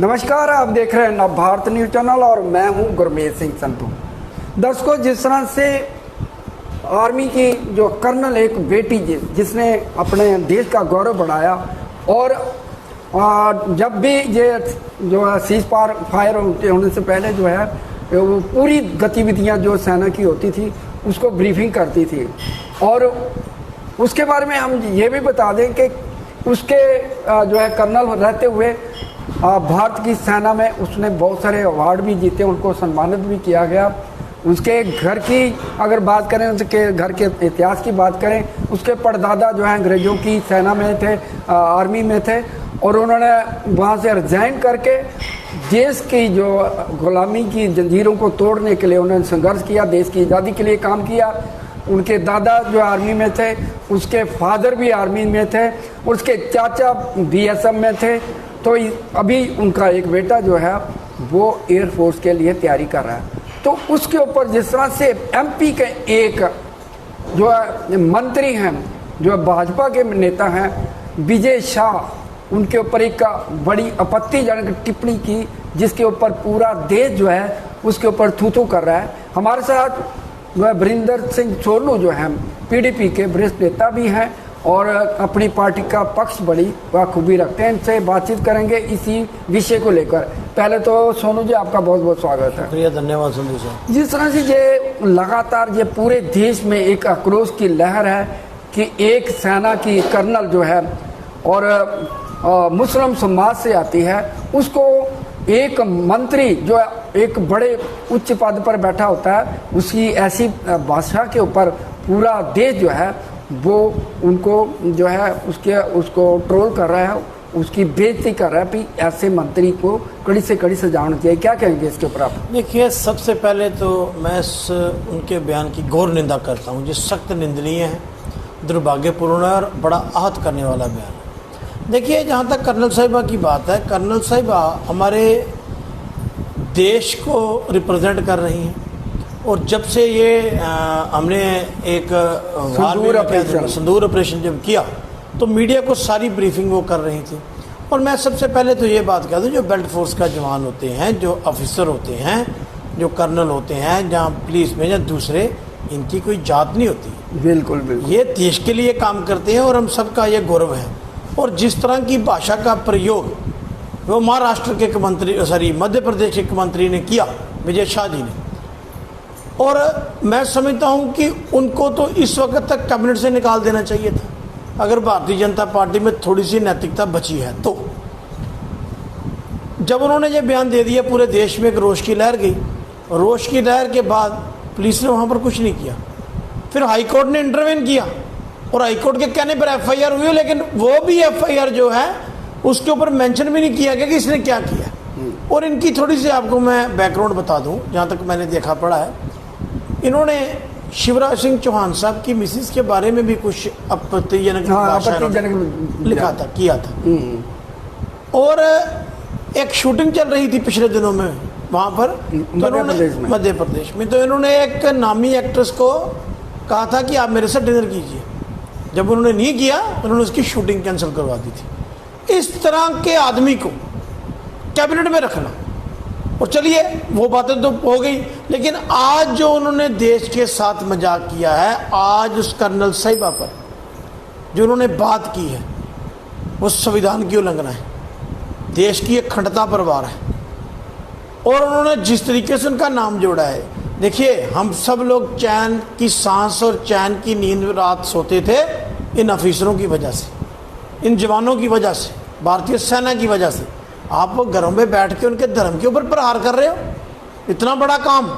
नमस्कार, आप देख रहे हैं नव भारत न्यूज चैनल और मैं हूं गुरमीत सिंह संधू। दर्शकों, जिस तरह से आर्मी की जो कर्नल एक बेटी जिसने अपने देश का गौरव बढ़ाया और जब भी ये जो सीज फायर होने से पहले जो है वो पूरी गतिविधियां जो सेना की होती थी उसको ब्रीफिंग करती थी। और उसके बारे में हम ये भी बता दें कि उसके जो है कर्नल रहते हुए भारत की सेना में उसने बहुत सारे अवार्ड भी जीते, उनको सम्मानित भी किया गया। उसके घर की अगर बात करें, उसके घर के इतिहास की बात करें, उसके परदादा जो हैं अंग्रेज़ों की सेना में थे, आर्मी में थे और उन्होंने वहाँ से रिजाइन करके देश की जो गुलामी की जंजीरों को तोड़ने के लिए उन्होंने संघर्ष किया, देश की आज़ादी के लिए काम किया। उनके दादा जो आर्मी में थे, उसके फादर भी आर्मी में थे, उसके चाचा बीएसएफ में थे। तो अभी उनका एक बेटा जो है वो एयरफोर्स के लिए तैयारी कर रहा है। तो उसके ऊपर जिस तरह से एमपी के एक जो मंत्री हैं, जो भाजपा के नेता हैं विजय शाह, उनके ऊपर एक बड़ी आपत्तिजनक टिप्पणी की जिसके ऊपर पूरा देश जो है उसके ऊपर थू कर रहा है। हमारे साथ वह वरिंदर सिंह सोनू जो हैं पीडीपी के वरिष्ठ नेता भी हैं और अपनी पार्टी का पक्ष बड़ी बखूबी रखते हैं। इनसे बातचीत करेंगे इसी विषय को लेकर। पहले तो सोनू जी, आपका बहुत बहुत स्वागत है। शुक्रिया, धन्यवाद संधू सर। जिस तरह से ये लगातार ये पूरे देश में एक आक्रोश की लहर है कि एक सेना की कर्नल जो है और मुस्लिम समाज से आती है, उसको एक मंत्री जो एक बड़े उच्च पद पर बैठा होता है, उसकी ऐसी भाषा के ऊपर पूरा देश जो है वो उनको जो है उसको ट्रोल कर रहा है, उसकी बेइज्जती कर रहा है। भी ऐसे मंत्री को कड़ी से कड़ी सजा होनी चाहिए। क्या कहेंगे इसके ऊपर आप? देखिए, सबसे पहले तो मैं उनके बयान की घोर निंदा करता हूँ, जो सख्त निंदनीय है, दुर्भाग्यपूर्ण है और बड़ा आहत करने वाला बयान है। देखिए, जहाँ तक कर्नल साहिबा की बात है, कर्नल साहिबा हमारे देश को रिप्रेजेंट कर रही हैं और जब से ये हमने एक संदूर ऑपरेशन जब किया तो मीडिया को सारी ब्रीफिंग वो कर रही थी। और मैं सबसे पहले तो ये बात कह दूँ, जो बेल्ट फोर्स का जवान होते हैं, जो ऑफिसर होते हैं, जो कर्नल होते हैं, जहाँ पुलिस में या दूसरे, इनकी कोई जात नहीं होती। बिल्कुल बिल्कुल, ये देश के लिए काम करते हैं और हम सबका ये गौरव है। और जिस तरह की भाषा का प्रयोग वो महाराष्ट्र के मंत्री मध्य प्रदेश के मंत्री ने किया, विजय शाह जी ने, और मैं समझता हूं कि उनको तो इस वक्त तक कैबिनेट से निकाल देना चाहिए था अगर भारतीय जनता पार्टी में थोड़ी सी नैतिकता बची है तो। जब उन्होंने ये बयान दे दिया, पूरे देश में एक रोष की लहर गई। रोष की लहर के बाद पुलिस ने वहां पर कुछ नहीं किया, फिर हाईकोर्ट ने इंटरवेन किया और हाईकोर्ट के कहने पर एफआईआर हुई, लेकिन वो भी एफआईआर जो है उसके ऊपर मेंशन भी नहीं किया गया कि इसने क्या किया। और इनकी थोड़ी सी आपको मैं बैकग्राउंड बता दूं, जहां तक मैंने देखा पड़ा है, इन्होंने शिवराज सिंह चौहान साहब की मिसिस के बारे में भी कुछ आपत्तिजनक लिखा था, किया था। और एक शूटिंग चल रही थी पिछले दिनों में वहां पर, तो मध्य प्रदेश में, तो इन्होंने एक नामी एक्ट्रेस को कहा था कि आप मेरे साथ डिनर कीजिए। जब उन्होंने नहीं किया, उन्होंने उसकी शूटिंग कैंसिल करवा दी थी। इस तरह के आदमी को कैबिनेट में रखना, और चलिए वो बातें तो हो गई, लेकिन आज जो उन्होंने देश के साथ मजाक किया है, आज उस कर्नल साहिबा पर जो उन्होंने बात की है वो संविधान की उल्लंघना है, देश की अखंडता पर वार है। और उन्होंने जिस तरीके से उनका नाम जोड़ा है, देखिए, हम सब लोग चैन की सांस और चैन की नींद रात सोते थे इन अफिसरों की वजह से, इन जवानों की वजह से, भारतीय सेना की वजह से। आप घरों में बैठ के उनके धर्म के ऊपर प्रहार कर रहे हो। इतना बड़ा काम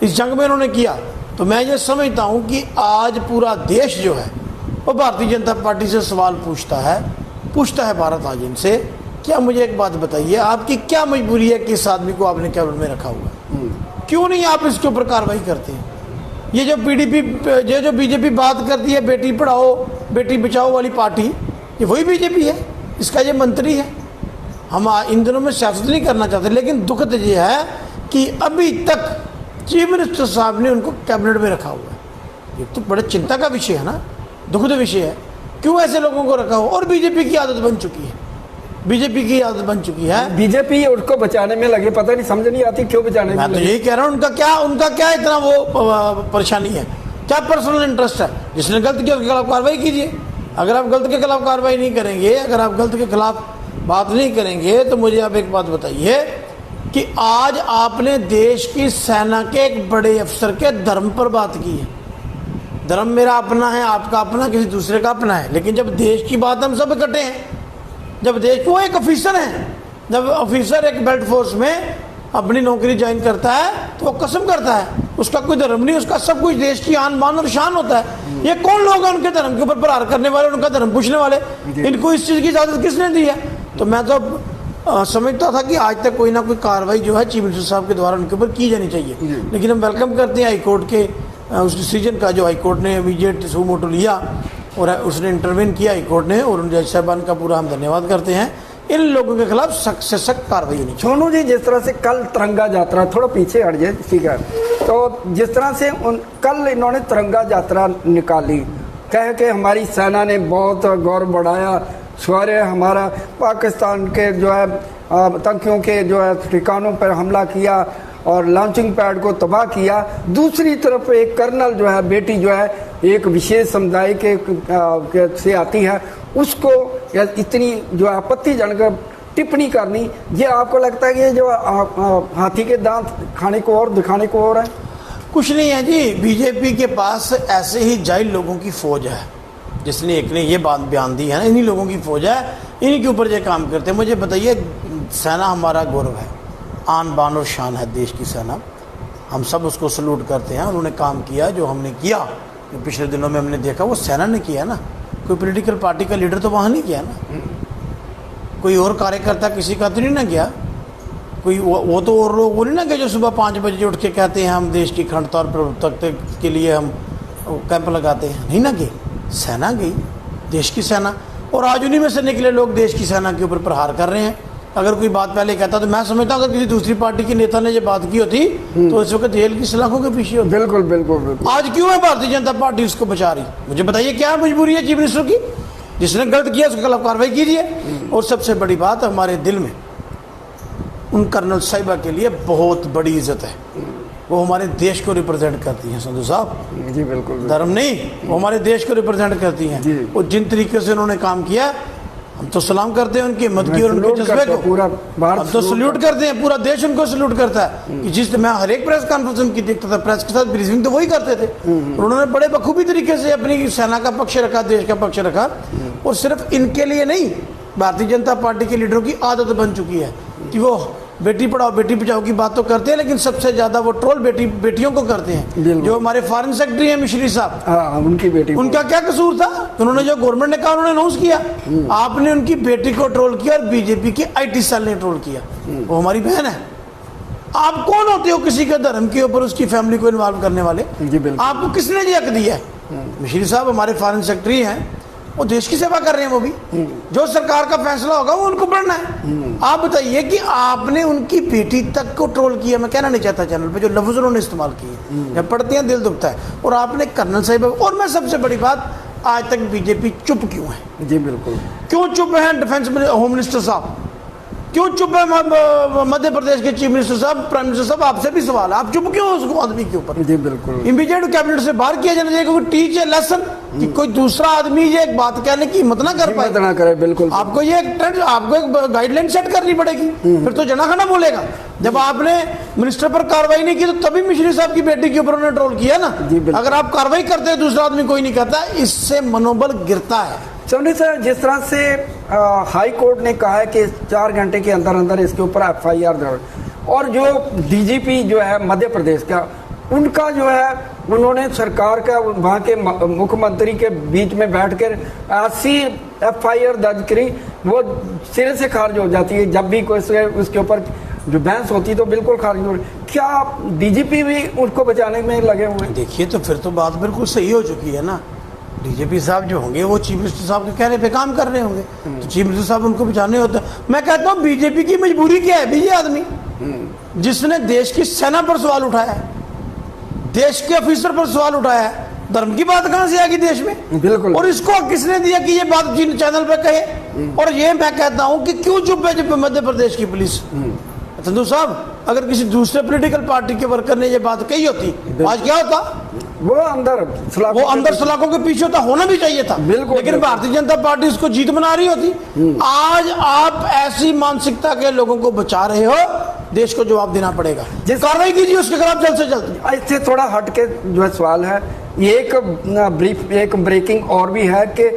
इस जंग में उन्होंने किया। तो मैं ये समझता हूँ कि आज पूरा देश जो है वो भारतीय जनता पार्टी से सवाल पूछता है भारत आज इनसे। क्या, मुझे एक बात बताइए, आपकी क्या मजबूरी है कि इस आदमी को आपने कैबिनेट में रखा हुआ है? क्यों नहीं आप इसके ऊपर कार्रवाई करते हैं? ये जो बीजेपी बात करती है, बेटी पढ़ाओ बेटी बचाओ वाली पार्टी, ये वही बीजेपी है, इसका ये मंत्री है। हम इन दिनों में सियासत नहीं करना चाहते, लेकिन दुखद ये है कि अभी तक चीफ मिनिस्टर साहब ने उनको कैबिनेट में रखा हुआ है। ये तो बड़े चिंता का विषय है ना, दुखद विषय है। क्यों ऐसे लोगों को रखा हो? और बीजेपी की आदत बन चुकी है, बीजेपी की आदत बन चुकी है। बीजेपी उसको बचाने में लगे, पता नहीं, समझ नहीं आती क्यों बचाने में मैं तो लगे। यही कह रहा हूँ, उनका क्या इतना वो परेशानी है, क्या पर्सनल इंटरेस्ट है? जिसने गलत किया उसके खिलाफ कार्रवाई कीजिए। अगर आप गलत के खिलाफ कार्रवाई नहीं करेंगे, अगर आप गलत के खिलाफ बात नहीं करेंगे, तो मुझे आप एक बात बताइए कि आज आपने देश की सेना के एक बड़े अफसर के धर्म पर बात की है। धर्म मेरा अपना है, आपका अपना, किसी दूसरे का अपना है, लेकिन जब देश की बात, हम सब इकट्ठे हैं। जब देश, वो एक ऑफिसर है, जब ऑफिसर एक बेल्ट फोर्स में अपनी नौकरी ज्वाइन करता है तो वो कसम करता है, उसका कोई धर्म नहीं, उसका सब कुछ देश की आन बान और शान होता है। ये कौन लोग हैं उनके धर्म के ऊपर प्रहार करने वाले, उनका धर्म पूछने वाले? इनको इस चीज की इजाजत किसने दी है? तो मैं तो समझता था कि आज तक कोई ना कोई कार्रवाई जो है चीफ मिनिस्टर साहब के द्वारा उनके ऊपर की जानी चाहिए, लेकिन हम वेलकम करते हैं हाईकोर्ट के उस डिसीजन का, जो हाईकोर्ट ने इमीडिएट सुमोटो लिया और उसने इंटरवेन किया हाईकोर्ट ने, और उन जज साहबान का पूरा हम धन्यवाद करते हैं। इन लोगों के खिलाफ सख्त से सख्त कार्रवाई होनी चाहिए। सोनू जी, जिस तरह से कल तिरंगा यात्रा, थोड़ा पीछे हट जाए, ठीक है, तो जिस तरह से कल इन्होंने तिरंगा यात्रा निकाली, कह के हमारी सेना ने बहुत गौरव बढ़ाया, शौर्य हमारा, पाकिस्तान के जो है आतंकियों के जो है ठिकानों पर हमला किया और लॉन्चिंग पैड को तबाह किया। दूसरी तरफ एक कर्नल जो है, बेटी जो है एक विशेष समुदाय के से आती है, उसको इतनी जो आपत्तिजनक टिप्पणी करनी, ये आपको लगता है कि ये जो हाथी के दांत खाने को और दिखाने को और है? कुछ नहीं है जी, बीजेपी के पास ऐसे ही जाहिल लोगों की फौज है। जिसने एक ने ये बात बयान दी है ना, इन्हीं लोगों की फौज है, इन्हीं के ऊपर ये काम करते हैं। मुझे बताइए, सेना हमारा गौरव है, आन बान और शान है देश की सेना, हम सब उसको सल्यूट करते हैं। उन्होंने काम किया जो हमने किया, जो पिछले दिनों में हमने देखा, वो सेना ने किया ना, कोई पॉलिटिकल पार्टी का लीडर तो वहाँ नहीं किया ना, कोई और कार्यकर्ता किसी का तो नहीं ना गया, कोई वो तो और लोग वो नहीं ना गए जो सुबह 5 बजे उठ के कहते हैं हम देश की अखंडता और प्रभुत्व के लिए हम कैंप लगाते हैं, नहीं ना गए, सेना गई, देश की सेना। और आज उन्हीं में से निकले लोग देश की सेना के ऊपर प्रहार कर रहे हैं। अगर कोई बात पहले कहता तो मैं समझता हूं अगर किसी दूसरी पार्टी के नेता ने ये बात की होती तो इस वक्त जेल की सलाखों के पीछे होती। बिल्कुल बिल्कुल बिल्कुल। आज क्यों है भारतीय जनता पार्टी उसको बचा रही? मुझे बताइए क्या मजबूरी है चीफ मिनिस्टर की? जिसने गलत किया उसके खिलाफ कार्रवाई कीजिए। और सबसे बड़ी बात, हमारे दिल में उन कर्नल साहिबा के लिए बहुत बड़ी इज्जत है, वो हमारे देश को रिप्रेजेंट करती हैं संधू साहब। जी बिल्कुल। धर्म नहीं, वो हमारे देश को रिप्रेजेंट करती हैं। और जिन तरीके से उन्होंने काम किया, हम तो सलाम करते हैं उनकी हिम्मत की और उनके जज्बे को। पूरा भारत हम तो सल्यूट करते हैं, पूरा देश उनको सल्यूट करता है। कि जिस मैं हर एक प्रेस कॉन्फ्रेंस उनकी देखता था, प्रेस के साथ ब्रीफिंग तो वही करते थे। और उन्होंने बड़े बखूबी तरीके से अपनी सेना का पक्ष रखा, देश का पक्ष रखा। और सिर्फ इनके लिए नहीं, भारतीय जनता पार्टी के लीडरों की आदत बन चुकी है कि वो बेटी पढ़ाओ बेटी बचाओ की बात तो करते हैं, लेकिन सबसे ज्यादा वो ट्रोल बेटियों को करते हैं। जो हमारे फॉरेन सेक्रेटरी हैं मिश्री साहब, हाँ, उनकी बेटी, उनका क्या कसूर था? उन्होंने जो गवर्नमेंट ने कहा उन्होंने अनाउंस किया, आपने उनकी बेटी को ट्रोल किया और बीजेपी के IT सेल ने ट्रोल किया। वो हमारी बहन है। आप कौन होते हो किसी के धर्म के ऊपर उसकी फैमिली को इन्वॉल्व करने वाले? आपको किसने ये हक दिया है? मिश्री साहब हमारे फॉरेन सेक्रेटरी हैं, वो देश की सेवा कर रहे हैं। वो भी जो सरकार का फैसला होगा वो उनको पढ़ना है। आप बताइए कि आपने उनकी बेटी तक को ट्रोल किया, मैं कहना नहीं चाहता चैनल पे, जो लफ्ज उन्होंने इस्तेमाल किए, जब पढ़ते हैं दिल दुखता है। और आपने कर्नल साहिब, और मैं सबसे बड़ी बात, आज तक बीजेपी चुप क्यों है? जी बिल्कुल। क्यों चुप है डिफेंस होम मिनिस्टर साहब? क्यों चुप है मध्य प्रदेश के चीफ मिनिस्टर साहब, प्राइम मिनिस्टर साहब? आपसे भी सवाल है, आप चुप क्यों हो उसको आदमी के ऊपर? जी बिल्कुल। इमीडिएट कैबिनेट से बाहर किया जाना चाहिए, टीच ए लेसन कि कोई दूसरा आदमी ये एक बात कहने की हिम्मत ना कर पाए, ना करे। बिल्कुल। आपको ये आपको एक गाइडलाइन सेट करनी पड़ेगी, फिर तो जना खना बोलेगा। जब आपने मिनिस्टर पर कार्रवाई नहीं की तो तभी मिश्री साहब की बेटी के ऊपर उन्होंने ट्रोल किया ना। अगर आप कार्रवाई करते हैं, दूसरा आदमी कोई नहीं करता, इससे मनोबल गिरता है। चौधरी सर, जिस तरह से हाई कोर्ट ने कहा है कि 4 घंटे के अंदर अंदर इसके ऊपर FIR दर्ज, और जो DGP जो है मध्य प्रदेश का, उनका जो है उन्होंने सरकार का वहाँ के मुख्यमंत्री के बीच में बैठकर ऐसी FIR दर्ज करी, वो सिरे से खारिज हो जाती है। जब भी कोई उसके ऊपर जो बहस होती है तो बिल्कुल खारिज हो रही। क्या DGP भी उनको बचाने में लगे हुए हैं? देखिए, तो फिर तो बात बिल्कुल सही हो चुकी है ना। DGP साहब जो होंगे वो चीफ मिनिस्टर साहब के कहने पे काम कर रहे होंगे, तो चीफ मिनिस्टर साहब उनको बचाने होते। मैं कहता हूँ बीजेपी की मजबूरी क्या है? ये आदमी जिसने देश की सेना पर सवाल उठाया है, देश के ऑफिसर पर सवाल उठाया है, धर्म की बात कहां से आएगी देश में? बिल्कुल। और इसको किसने दिया कि ये बात जिन चैनल पे कहे? और ये मैं कहता हूं कि क्यों चुप है जब मध्य प्रदेश की पुलिस? संधू साहब, अगर किसी दूसरे पॉलिटिकल पार्टी के वर्कर ने ये बात कही होती, आज क्या होता? वो अंदर सलाखों के पीछे होता, होना भी चाहिए था। बिल्कुल। लेकिन भारतीय जनता पार्टी इसको जीत बना रही होती। आज आप ऐसी मानसिकता के लोगों को बचा रहे हो, देश को जवाब देना पड़ेगा। कार्रवाई कीजिए उसके खिलाफ जल्द से जल्द। इससे थोड़ा हट के जो है सवाल है, एक ब्रेकिंग और भी है कि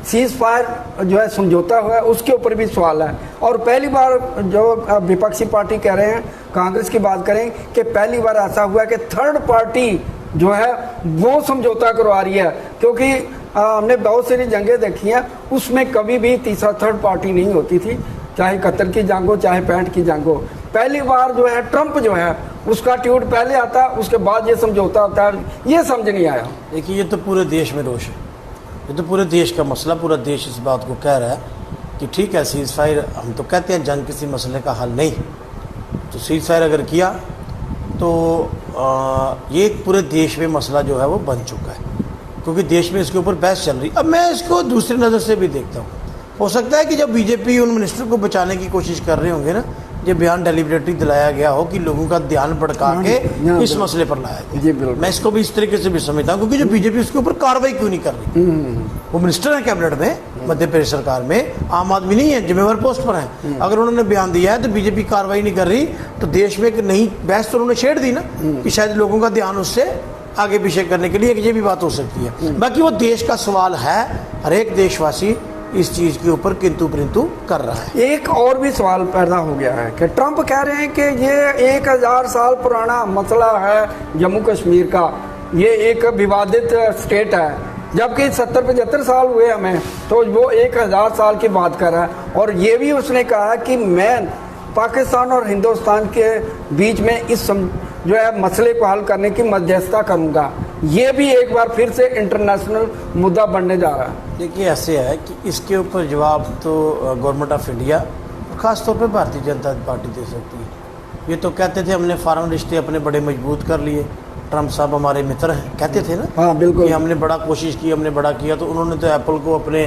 सीज फायर जो है समझौता हुआ है, उसके ऊपर भी सवाल है। और पहली बार जो विपक्षी पार्टी कह रहे हैं, कांग्रेस की बात करें कि पहली बार ऐसा हुआ है कि थर्ड पार्टी जो है वो समझौता करवा रही है, क्योंकि हमने बहुत सारी जंगें देखी हैं, उसमें कभी भी तीसरा थर्ड पार्टी नहीं होती थी, चाहे कतर की जंग हो चाहे 65 की जंग हो। पहली बार जो है ट्रंप जो है उसका ट्वीट पहले आता, उसके बाद ये समझौता होता है, ये समझ नहीं आया। देखिए, ये तो पूरे देश में रोष है, ये तो पूरे देश का मसला, पूरा देश इस बात को कह रहा है कि ठीक है सीज फायर, हम तो कहते हैं जंग किसी मसले का हल नहीं, तो सीज फायर अगर किया तो ये पूरे देश में मसला जो है वो बन चुका है, क्योंकि देश में इसके ऊपर बहस चल रही। अब मैं इसको दूसरी नज़र से भी देखता हूँ, हो सकता है कि जब बीजेपी उन मिनिस्टर को बचाने की कोशिश कर रहे होंगे ना, ये बयान डेलिबरेटली दिलाया गया हो कि लोगों का ध्यान भड़का के इस मसले पर लाया गया। मैं इसको भी इस तरीके से भी समझता हूँ, क्योंकि जो बीजेपी उसके ऊपर कार्रवाई क्यों नहीं कर रही? वो मिनिस्टर है कैबिनेट में, मध्य प्रदेश सरकार में, आम आदमी नहीं है, जिम्मेवार पोस्ट पर है। अगर उन्होंने बयान दिया है तो बीजेपी कार्रवाई नहीं कर रही, तो देश में एक नई बहस तो उन्होंने छेड़ दी ना कि शायद लोगों का ध्यान उससे आगे पीछे करने के लिए ये भी बात हो सकती है। बाकी वो देश का सवाल है, हर एक देशवासी इस चीज के ऊपर किंतु परंतु कर रहा है। एक और भी सवाल पैदा हो गया है कि ट्रंप कह रहे हैं कि ये 1000 साल पुराना मसला है जम्मू कश्मीर का, ये एक विवादित स्टेट है, जबकि 70-75 साल हुए हमें, तो वो 1000 साल की बात कर रहा है। और ये भी उसने कहा कि मैं पाकिस्तान और हिंदुस्तान के बीच में इस जो है मसले को हल करने की मध्यस्थता करूंगा। ये भी एक बार फिर से इंटरनेशनल मुद्दा बनने जा रहा है। देखिए, ऐसे है कि इसके ऊपर जवाब तो गवर्नमेंट ऑफ इंडिया और ख़ास तौर पे भारतीय जनता पार्टी दे सकती है। ये तो कहते थे हमने फॉरेन रिश्ते अपने बड़े मजबूत कर लिए, ट्रंप साहब हमारे मित्र हैं, कहते थे ना। हाँ, बिल्कुल। कि हमने बड़ा कोशिश की, हमने बड़ा किया, तो उन्होंने तो एप्पल को अपने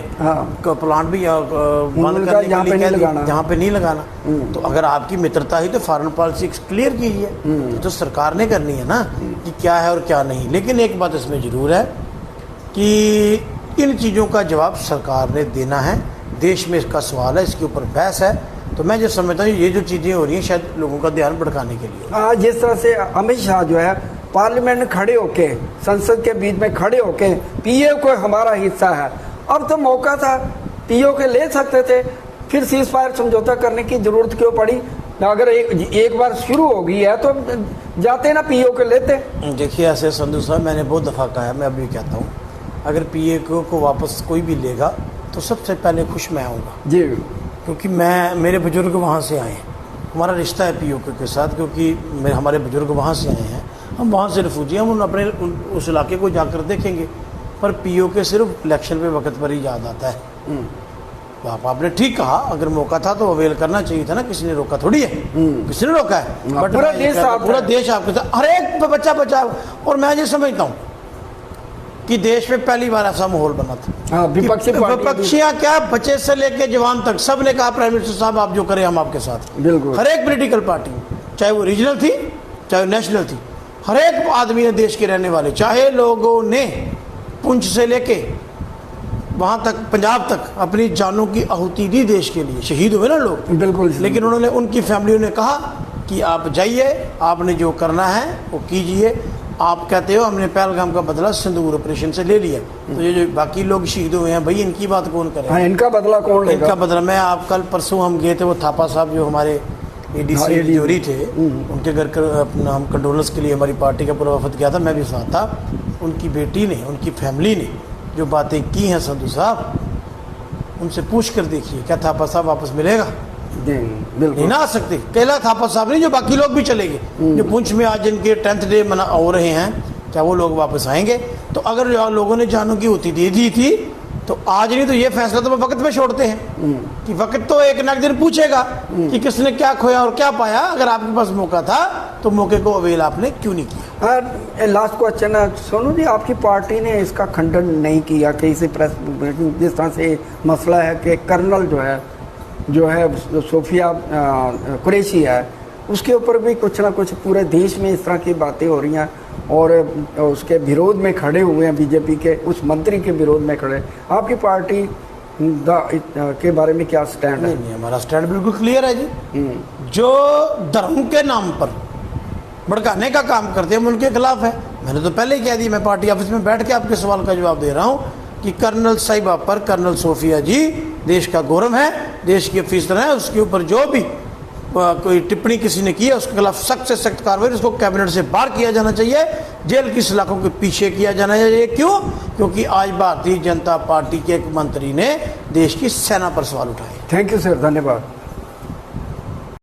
प्लांट भी बंद करने के लिए कह दिया, जहाँ पे नहीं लगाना। तो अगर आपकी मित्रता ही तो फॉरेन पॉलिसी क्लियर कीजिए, तो सरकार ने करनी है ना कि क्या है और क्या नहीं। लेकिन एक बात इसमें ज़रूर है कि इन चीज़ों का जवाब सरकार ने देना है, देश में इसका सवाल है, इसके ऊपर बहस है। तो मैं जो समझता हूँ ये जो चीज़ें हो रही हैं शायद लोगों का ध्यान भटकाने के लिए। जिस तरह से अमित शाह जो है पार्लियामेंट में खड़े होके, संसद के बीच में खड़े होके पीओ को हमारा हिस्सा है, अब तो मौका था, पीओ के ले सकते थे, फिर सीज फायर समझौता करने की जरूरत क्यों पड़ी? अगर एक बार शुरू हो गई है तो जाते ना पीओ के लेते। देखिए, ऐसे संधू साहब, मैंने बहुत दफ़ा कहा है, मैं अभी कहता हूँ, अगर पीओ को वापस कोई भी लेगा तो सबसे पहले खुश मैं आऊँगा जी, क्योंकि मेरे बुजुर्ग वहाँ से आए हैं, हमारा रिश्ता है पीओ के साथ, क्योंकि हमारे बुजुर्ग वहाँ से आए हैं, हम वहाँ से रिफ्यूजी, हम अपने उस इलाके को जाकर देखेंगे। पर पीओ के सिर्फ इलेक्शन पे वक्त पर ही याद आता है। आपने ठीक कहा, अगर मौका था तो अवेल करना चाहिए था ना, किसी ने रोका थोड़ी है, किसी ने रोका है, बट पूरा देश आपके साथ, हर एक बच्चा बचा। और मैं ये समझता हूँ कि देश में पहली बार ऐसा माहौल बना था, विपक्षियां क्या, बच्चे से लेके जवान तक सब ने कहा प्राइम मिनिस्टर साहब आप जो करें हम आपके साथ। बिल्कुल, हर एक पॉलिटिकल पार्टी, चाहे वो रीजनल थी चाहे नेशनल थी, हर एक आदमी ने, देश के रहने वाले, चाहे लोगों ने पुंछ से लेके वहाँ तक पंजाब तक अपनी जानों की आहुति दी देश के लिए, शहीद हुए ना लोग, बिल्कुल। लेकिन उन्होंने, उनकी फैमिलियों ने कहा कि आप जाइए, आपने जो करना है वो कीजिए। आप कहते हो हमने पहलगाम का बदला सिंदूर ऑपरेशन से ले लिया, तो ये जो बाकी लोग शहीद हुए हैं भाई, इनकी बात कौन करे? हाँ, इनका बदला कौन लेगा? इनका बदला, मैं आप कल परसों हम गए थे, वो थापा साहब जो हमारे एडीसी जोरी थे, उनके घर का अपना हम कंडोलेंस के लिए हमारी पार्टी का पूरा वफद गया था, मैं भी साथ था। उनकी बेटी ने, उनकी फैमिली ने जो बातें की हैं संधू साहब, उनसे पूछ कर देखिए क्या थापा साहब वापस मिलेगा? नहीं ना आ सकते, केला थापा साहब नहीं, जो बाकी लोग भी चले गए, जो पुंछ में आज इनके 10th डे हो रहे हैं, क्या वो लोग वापस आएंगे? तो अगर लोगों ने जानों की होती दे दी थी तो आज नहीं तो ये फैसला तो वो वक्त में छोड़ते हैं कि वक्त तो एक ना एक दिन पूछेगा कि किसने क्या खोया और क्या पाया। अगर आपके पास मौका था तो मौके को अवेल आपने क्यों नहीं किया। लास्ट क्वेश्चन है सोनू जी, आपकी पार्टी ने इसका खंडन नहीं किया कि इसे प्रेस जिस तरह से मसला है कि कर्नल जो है सोफिया कुरैशी है, उसके ऊपर भी कुछ ना कुछ पूरे देश में इस तरह की बातें हो रही हैं और उसके विरोध में खड़े हुए हैं, बीजेपी के उस मंत्री के विरोध में खड़े। आपकी पार्टी के बारे में क्या स्टैंड है? नहीं, हमारा स्टैंड बिल्कुल क्लियर है जी। जो धर्म के नाम पर भड़काने का काम करते हैं हम उनके खिलाफ है। मैंने तो पहले ही कह दिया, मैं पार्टी ऑफिस में बैठ के आपके सवाल का जवाब दे रहा हूँ कि कर्नल साहिबा पर, कर्नल सोफिया जी देश का गौरव है, देश की अफसर है, उसके ऊपर जो भी कोई टिप्पणी किसी ने की है उसके खिलाफ सख्त से सख्त कार्रवाई, उसको कैबिनेट से बाहर किया जाना चाहिए, जेल की सलाखों के पीछे किया जाना चाहिए। क्यों? क्योंकि आज भारतीय जनता पार्टी के एक मंत्री ने देश की सेना पर सवाल उठाए। थैंक यू सर, धन्यवाद।